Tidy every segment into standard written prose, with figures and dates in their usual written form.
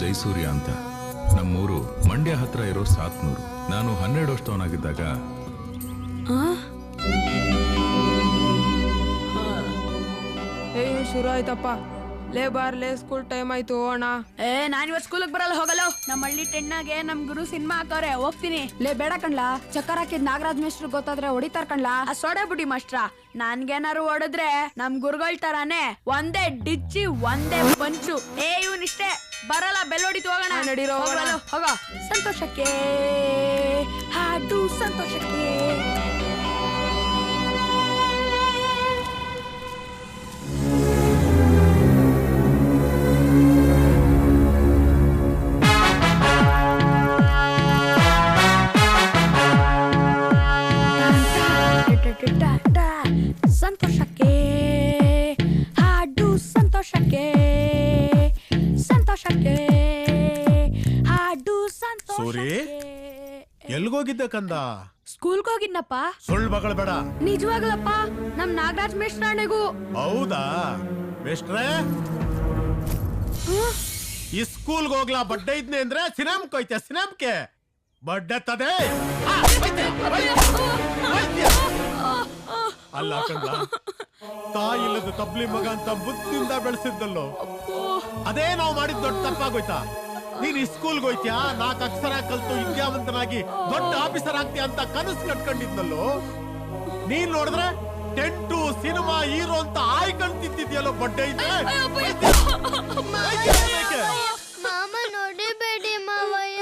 ಜೈಸೂರ್ಯ ಅಂತ. ನಮ್ಮೂರು ಮಂಡ್ಯ ಹತ್ರ ಇರೋ ಸಾತ್ನೂರು. ನಾನು 12 ವರ್ಷದವನಾಗಿದ್ದಾಗ ಶುರು ಆಯ್ತಪ್ಪ. ಲೇ ಬಾರ್ಲೆ, ಸ್ಕೂಲ್ ಟೈಮ್ ಆಯ್ತು ಅಣ್ಣ. ನಾನ್ ಇವತ್ತು ಸ್ಕೂಲಿಗೆ ಬರಲ್ಲ, ಹೋಗಲ್ಲ. ನಮ್ಮ ಹಳ್ಳಿ ಟೆಣ್ಣಾಗೆ ನಮ್ ಗುರು ಸಿನಿಮಾ ಹಾಕವ್ರೆ, ಹೋಗ್ತೀನಿ. ಲೇ ಬೇಡ ಕಣ್ಲಾ, ಚಕ್ಕರ್ ಹಾಕಿದ್ ನಾಗರಾಜ್ ಮೇಷ್ಟ್ರು ಗೊತ್ತಾದ್ರೆ ಹೊಡಿತಾರ ಕಣ್ಲಾ. ಸೋಡೆ ಬುಡಿ ಮಾಸ್ಟ್ರ, ನನ್ಗೇನಾರು ಹೊಡೆದ್ರೆ ನಮ್ ಗುರುಗಳ್ ತರಾನೇ ಒಂದೇ ಡಿಚ್ಚಿ ಒಂದೇ ಪಂಚು. ಇವನಿಷ್ಟೇ ಬರಲ್ಲ, ಬೆಲ್ಲೋಡಿತು ಹೋಗೋಣ. ನಡೀರೋ ಹೋಗ. ಸಂತೋಷಕ್ಕೆ ಹಾಡು ಸಂತೋಷಕ್ಕೆ. ಸಂತೋಷಕ್ಕೆ ಹಾಡು ಸಂತೋಷಕ್ಕೆ, ಸಂತೋಷಕ್ಕೆ ಹಾಡು ಸಂತೋಷಕ್ಕೆ. ಎಲ್ಗೋಗಿದ್ದೆ ಕಂದ? ಸ್ಕೂಲ್ಗೆ ಹೋಗಿದ್ನಪ್ಪ. ಸುಳ್ಳು ಮಗಳು ಬೇಡ. ನಿಜವಾಗ್ಲಪ್ಪ, ನಮ್ ನಾಗರಾಜ್ ಮೇಷ್ಟ್ರಾಣೆಗೂ. ಹೌದಾ ಮೇಷ್ಟ್ರೇ? ಈ ಸ್ಕೂಲ್ಗೆ ಹೋಗ್ಲಾ ಬಡ್ಡೆ ಇದ್ನೆ ಅಂದ್ರೆ ಸಿನಿಮಾಕ್ಕೆ ಹೋಯ್ತೆ. ಸಿನಿಮಾಕ್ಕೆ ಬಡ್ಡೆ ತದೆ ಅಲ್ಲ ಕಂದ, ತಾಯಿ ಇಲ್ಲದ ತಬ್ಲಿ ಮಗ ಅಂತ ಬುದ್ಧಿಯಿಂದ ಬೆಳೆಸಿದ್ದಲ್ಲೋ, ಅದೇ ನಾವು ಮಾಡಿದ್ ದೊಡ್ಡ ತಪ್ಪಾಗೋಯ್ತಾ? ನೀನ್ ಈ ಸ್ಕೂಲ್ಗೆ ಹೋಯ್ತ್ಯಾ, 4 ಅಕ್ಷರ ಕಲ್ತು ವಿದ್ಯಾವಂತನಾಗಿ ದೊಡ್ಡ ಆಫೀಸರ್ ಆಗ್ತೀಯ ಅಂತ ಕನಸು ಕಟ್ಕೊಂಡಿದ್ದಲ್ಲೋ. ನೀನ್ ನೋಡಿದ್ರೆ ಟೆಂಟು ಸಿನಿಮಾ ಹೀರೋ ಅಂತ ಆಯ್ಕೊಂತಿದ್ಯಲ್ಲೋ. ಬಡ್ಡೆ ಇದೆ ಮಾಮ, ನೋಡಿಬೇಡಿ ಮಾವಯ್ಯ.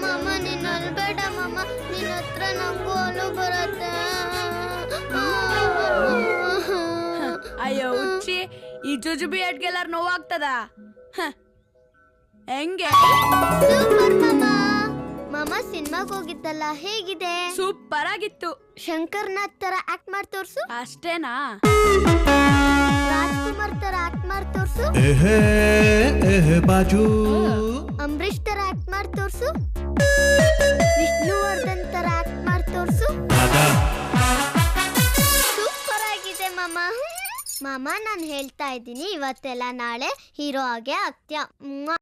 ಮಾಮ ನೀನ್ ಅಲ್ಬೇಡ ಮಾಮ, ನಿನ್ನ ಹತ್ರ ನಂಗೂ ಅಳು ಬರತ್ತೆ. ಅಯ್ಯೋ ಹುಚ್ಚಿ, ಈ ಜುಜುಬಿ ಅಡ್ಗೆಲ್ಲಾರು ನೋವಾಗ್ತದ ಹೆಂಗೆ? ಸೂಪರ್ ಮಾಮ. ಮಾಮ ಸಿನಿಮಾಗ್ ಹೋಗಿದ್ದಲ್ಲ, ಹೇಗಿದೆ? ಸೂಪರ್ ಆಗಿತ್ತು. ಶಂಕರ್ನಾಥ್ ತರ ಆಕ್ಟ್ ಮಾಡಿ ತೋರ್ಸು. ಅಷ್ಟೇನಾ? ರಾಜ್ಕುಮಾರ್ ತರ ಆಕ್ಟ್ ಮಾಡಿ ತೋರ್ಸು. ಬಾಜು ಅಂಬರೀಶ್ ತರ ಆಕ್ಟ್ ಮಾಡಿ ತೋರ್ಸು. ವಿಷ್ಣುವರ್ಧನ್ ತರ ಆಕ್ಟ್ ಮಾಡಿ ತೋರ್ಸು. ಸೂಪರ್ ಆಗಿದೆ ಮಾಮ. ಮಾಮ, ನಾನು ಹೇಳ್ತಾ ಇದ್ದೀನಿ, ಇವತ್ತೆಲ್ಲ ನಾಳೆ ಹೀರೋ ಆಗೇ ಆಗ್ತ್ಯಾ.